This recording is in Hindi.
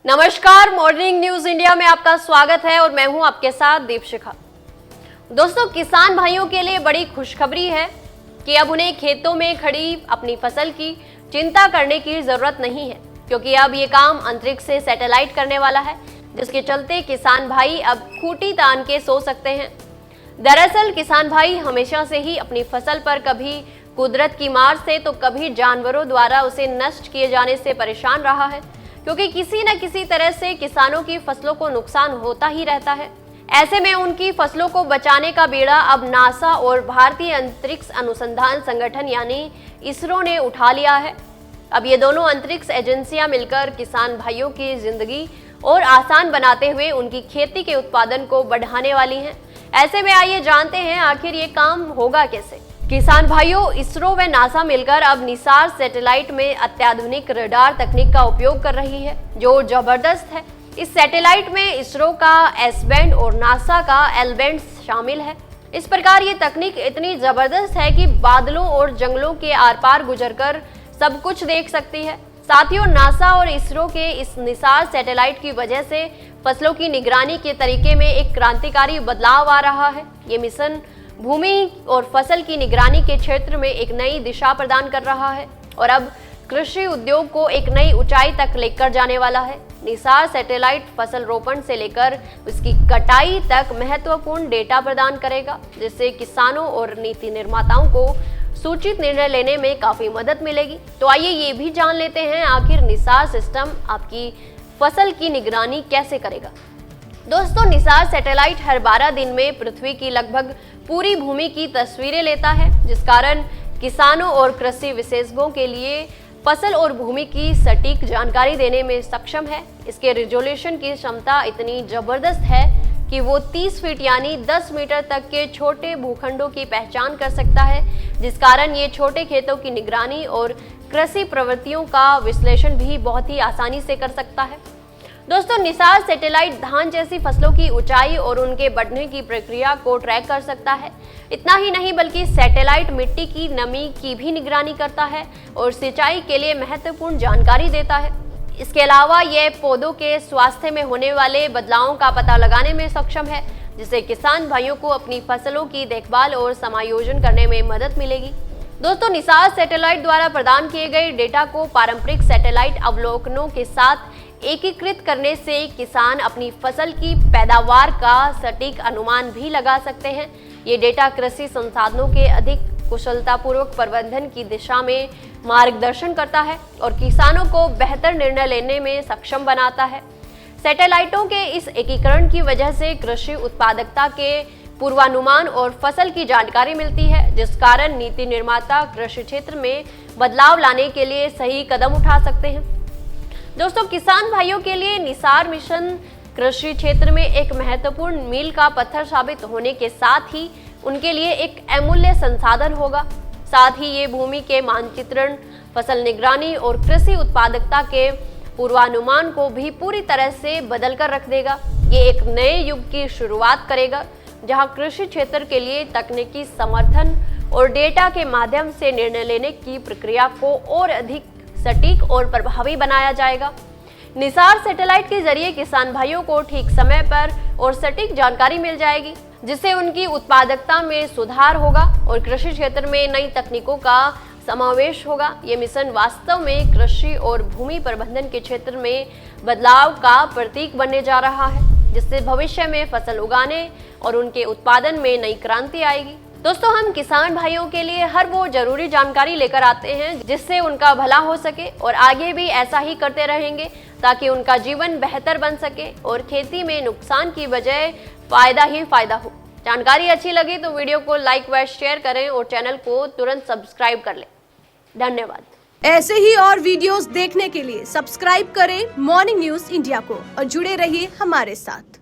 नमस्कार, मॉर्निंग न्यूज इंडिया में आपका स्वागत है और मैं हूं आपके साथ दीपशिखा। दोस्तों, किसान भाइयों के लिए बड़ी खुशखबरी है कि अब उन्हें खेतों में खड़ी अपनी फसल की चिंता करने की जरूरत नहीं है, क्योंकि अब ये काम अंतरिक्ष से सैटेलाइट करने वाला है, जिसके चलते किसान भाई अब खूंटी तान के सो सकते हैं। दरअसल किसान भाई हमेशा से ही अपनी फसल पर कभी कुदरत की मार से तो कभी जानवरों द्वारा उसे नष्ट किए जाने से परेशान रहा है, क्योंकि किसी न किसी तरह से किसानों की फसलों को नुकसान होता ही रहता है। ऐसे में उनकी फसलों को बचाने का बीड़ा अब नासा और भारतीय अंतरिक्ष अनुसंधान संगठन यानी इसरो ने उठा लिया है। अब ये दोनों अंतरिक्ष एजेंसियां मिलकर किसान भाइयों की जिंदगी और आसान बनाते हुए उनकी खेती के उत्पादन को बढ़ाने वाली हैं। ऐसे में आइए जानते हैं आखिर ये काम होगा कैसे। किसान भाइयों, इसरो व नासा मिलकर अब निसार सैटेलाइट में अत्याधुनिक रडार तकनीक का उपयोग कर रही है, जो जबरदस्त है। इस सैटेलाइट में इसरो का एस बैंड और नासा का एल बैंड शामिल है। इस प्रकार ये तकनीक इतनी जबरदस्त है कि बादलों और जंगलों के आर पार गुजरकर सब कुछ देख सकती है। साथियों, नासा और इसरो के इस निसार सैटेलाइट की वजह से फसलों की निगरानी के तरीके में एक क्रांतिकारी बदलाव आ रहा है। ये मिशन भूमि और फसल की निगरानी के क्षेत्र में एक नई दिशा प्रदान कर रहा है और अब कृषि उद्योग को एक नई ऊंचाई तक लेकर जाने वाला है। निसार सैटेलाइट फसल रोपण से लेकर उसकी कटाई तक महत्वपूर्ण डेटा प्रदान करेगा, जिससे किसानों और नीति निर्माताओं को सूचित निर्णय लेने में काफी मदद मिलेगी। तो आइए ये भी जान लेते हैं आखिर निसार सिस्टम आपकी फसल की निगरानी कैसे करेगा। दोस्तों, निसार सैटेलाइट हर 12 दिन में पृथ्वी की लगभग पूरी भूमि की तस्वीरें लेता है, जिस कारण किसानों और कृषि विशेषज्ञों के लिए फसल और भूमि की सटीक जानकारी देने में सक्षम है। इसके रिजोल्यूशन की क्षमता इतनी जबरदस्त है कि वो 30 फीट यानी 10 मीटर तक के छोटे भूखंडों की पहचान कर सकता है, जिस कारण ये छोटे खेतों की निगरानी और कृषि प्रवृत्तियों का विश्लेषण भी बहुत ही आसानी से कर सकता है। दोस्तों, निसार सैटेलाइट धान जैसी फसलों की ऊंचाई और उनके बढ़ने की प्रक्रिया को ट्रैक कर सकता है। इतना ही नहीं बल्कि सैटेलाइट मिट्टी की नमी की भी निगरानी करता है और सिंचाई के लिए महत्वपूर्ण जानकारी देता है। इसके अलावा यह पौधों के स्वास्थ्य में होने वाले बदलावों का पता लगाने में सक्षम है, जिससे किसान भाइयों को अपनी फसलों की देखभाल और समायोजन करने में मदद मिलेगी। दोस्तों, निसार सैटेलाइट द्वारा प्रदान किए गए डेटा को पारंपरिक सैटेलाइट अवलोकनों के साथ एकीकृत करने से किसान अपनी फसल की पैदावार का सटीक अनुमान भी लगा सकते हैं। ये डेटा कृषि संसाधनों के अधिक कुशलतापूर्वक प्रबंधन की दिशा में मार्गदर्शन करता है और किसानों को बेहतर निर्णय लेने में सक्षम बनाता है। सैटेलाइटों के इस एकीकरण की वजह से कृषि उत्पादकता के पूर्वानुमान और फसल की जानकारी मिलती है, जिस कारण नीति निर्माता कृषि क्षेत्र में बदलाव लाने के लिए सही कदम उठा सकते हैं। दोस्तों, किसान भाइयों के लिए निसार मिशन कृषि क्षेत्र में एक महत्वपूर्ण मील का पत्थर साबित होने के साथ ही उनके लिए एक अमूल्य संसाधन होगा। साथ ही ये भूमि के मानचित्रण, फसल निगरानी और कृषि उत्पादकता के पूर्वानुमान को भी पूरी तरह से बदल कर रख देगा। ये एक नए युग की शुरुआत करेगा, जहां कृषि क्षेत्र के लिए तकनीकी समर्थन और डेटा के माध्यम से निर्णय लेने की प्रक्रिया को और अधिक सटीक और प्रभावी बनाया जाएगा। निसार सैटेलाइट के जरिए किसान भाइयों को ठीक समय पर और सटीक जानकारी मिल जाएगी, जिससे उनकी उत्पादकता में सुधार होगा और कृषि क्षेत्र में नई तकनीकों का समावेश होगा। ये मिशन वास्तव में कृषि और भूमि प्रबंधन के क्षेत्र में बदलाव का प्रतीक बनने जा रहा है, जिससे भविष्य में फसल उगाने और उनके उत्पादन में नई क्रांति आएगी। दोस्तों, हम किसान भाइयों के लिए हर वो जरूरी जानकारी लेकर आते हैं जिससे उनका भला हो सके और आगे भी ऐसा ही करते रहेंगे, ताकि उनका जीवन बेहतर बन सके और खेती में नुकसान की बजाय फायदा ही फायदा हो। जानकारी अच्छी लगी तो वीडियो को लाइक व शेयर करें और चैनल को तुरंत सब्सक्राइब कर लें। धन्यवाद। ऐसे ही और वीडियोस देखने के लिए सब्सक्राइब करें मॉर्निंग न्यूज इंडिया को और जुड़े रहिए हमारे साथ।